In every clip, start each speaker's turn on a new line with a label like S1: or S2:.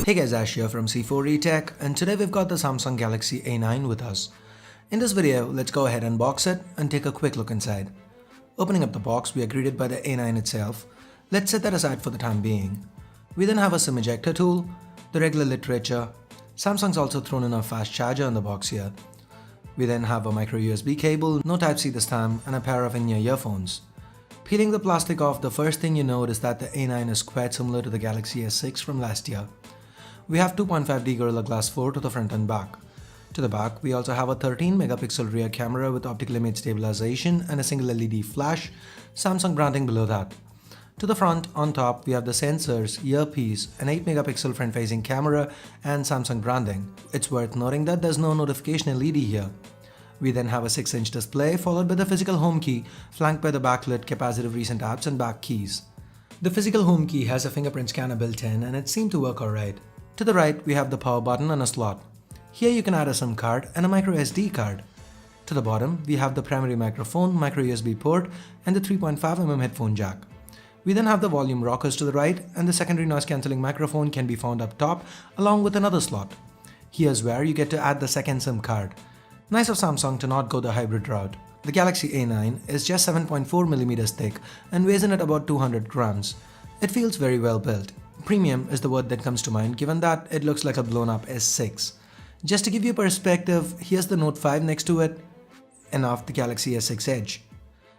S1: Hey guys, Ash here from C4E Tech, and today we've got the Samsung Galaxy A9 with us. In this video, let's go ahead and unbox it and take a quick look inside. Opening up the box, we are greeted by the A9 itself. Let's set that aside for the time being. We then have a SIM ejector tool, the regular literature. Samsung's also thrown in a fast charger in the box here. We then have a micro USB cable, no Type-C this time, and a pair of in-ear earphones. Peeling the plastic off, the first thing you note is that the A9 is quite similar to the Galaxy S6 from last year. We have 2.5D Gorilla Glass 4 to the front and back. To the back, we also have a 13 megapixel rear camera with optical image stabilization and a single LED flash, Samsung branding below that. To the front, on top, we have the sensors, earpiece, an 8 megapixel front-facing camera and Samsung branding. It's worth noting that there's no notification LED here. We then have a 6-inch display followed by the physical home key, flanked by the backlit capacitive recent apps and back keys. The physical home key has a fingerprint scanner built in and it seemed to work alright. To the right, we have the power button and a slot. Here you can add a SIM card and a micro SD card. To the bottom, we have the primary microphone, micro USB port, and the 3.5mm headphone jack. We then have the volume rockers to the right, and the secondary noise cancelling microphone can be found up top along with another slot. Here's where you get to add the second SIM card. Nice of Samsung to not go the hybrid route. The Galaxy A9 is just 7.4mm thick and weighs in at about 200 grams. It feels very well built. Premium is the word that comes to mind given that it looks like a blown up S6. Just to give you perspective, here's the Note 5 next to it, and off the Galaxy S6 Edge.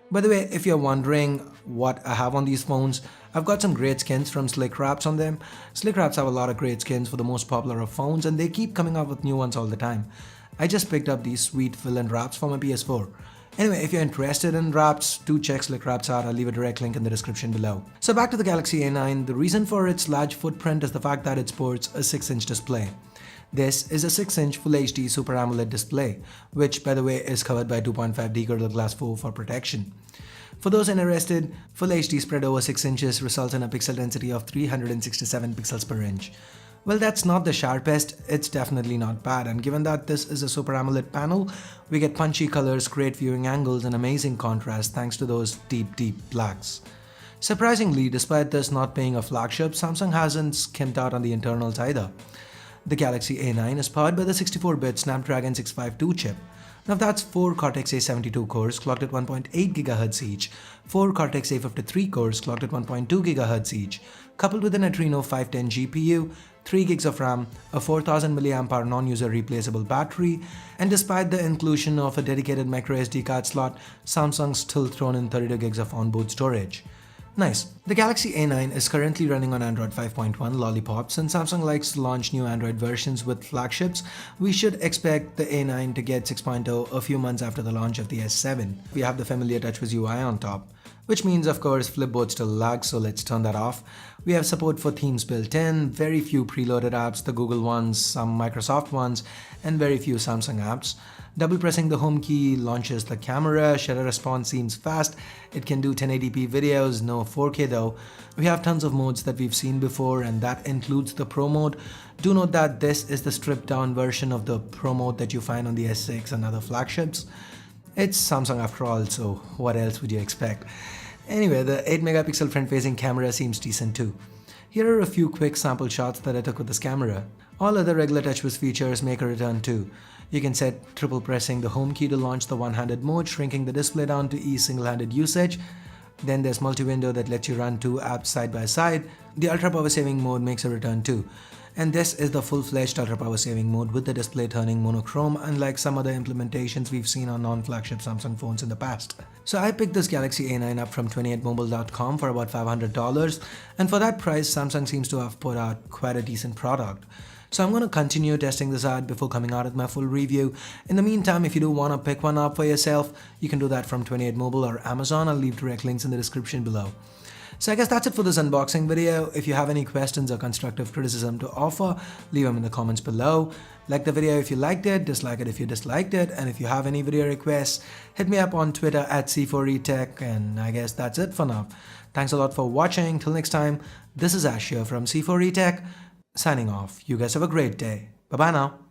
S1: By the way, if you're wondering what I have on these phones, I've got some great skins from Slick Wraps on them. Slick Wraps have a lot of great skins for the most popular of phones and they keep coming out with new ones all the time. I just picked up these sweet fill-in wraps for my PS4. Anyway, if you're interested in wraps, do check Slick Wraps out. I'll leave a direct link in the description below. So back to the Galaxy A9, the reason for its large footprint is the fact that it sports a 6-inch display. This is a 6-inch Full HD Super AMOLED display, which by the way is covered by 2.5D Gorilla Glass 4 for protection. For those interested, Full HD spread over 6 inches results in a pixel density of 367 pixels per inch. Well, that's not the sharpest, it's definitely not bad, and given that this is a Super AMOLED panel, we get punchy colors, great viewing angles and amazing contrast thanks to those deep blacks. Surprisingly, despite this not being a flagship, Samsung hasn't skimped out on the internals either. The Galaxy A9 is powered by the 64-bit Snapdragon 652 chip. Now that's 4 Cortex-A72 cores clocked at 1.8 GHz each, 4 Cortex-A53 cores clocked at 1.2 GHz each, coupled with an Adreno 510 GPU, 3 GB of RAM, a 4000 mAh non-user replaceable battery, and despite the inclusion of a dedicated microSD card slot, Samsung's still thrown in 32 GB of onboard storage. Nice. The Galaxy A9 is currently running on Android 5.1 Lollipop. Since Samsung likes to launch new Android versions with flagships, we should expect the A9 to get 6.0 a few months after the launch of the S7. We have the familiar TouchWiz UI on top, which means of course Flipboard still lags, so let's turn that off. We have support for themes built in, very few preloaded apps, the Google ones, some Microsoft ones, and very few Samsung apps. Double pressing the home key launches the camera, shutter response seems fast, it can do 1080p videos, no 4K though. We have tons of modes that we've seen before and that includes the Pro mode. Do note that this is the stripped down version of the Pro mode that you find on the S6 and other flagships. It's Samsung after all, so what else would you expect? Anyway, the 8 megapixel front facing camera seems decent too. Here are a few quick sample shots that I took with this camera. All other regular TouchWiz features make a return too. You can set triple pressing the home key to launch the one-handed mode, shrinking the display down to ease single-handed usage. Then there's multi-window that lets you run 2 apps side by side. The ultra power saving mode makes a return too. And this is the full-fledged ultra power saving mode with the display turning monochrome, unlike some other implementations we've seen on non-flagship Samsung phones in the past. So I picked this Galaxy A9 up from 28mobile.com for about $500, and for that price Samsung seems to have put out quite a decent product. So I'm going to continue testing this out before coming out with my full review. In the meantime, if you do want to pick one up for yourself, you can do that from 28mobile or Amazon. I'll leave direct links in the description below. So I guess that's it for this unboxing video. If you have any questions or constructive criticism to offer, leave them in the comments below. Like the video if you liked it, dislike it if you disliked it, and if you have any video requests, hit me up on Twitter at C4eTech, and I guess that's it for now. Thanks a lot for watching. Till next time, this is Ash here from C4eTech, signing off. You guys have a great day. Bye bye now.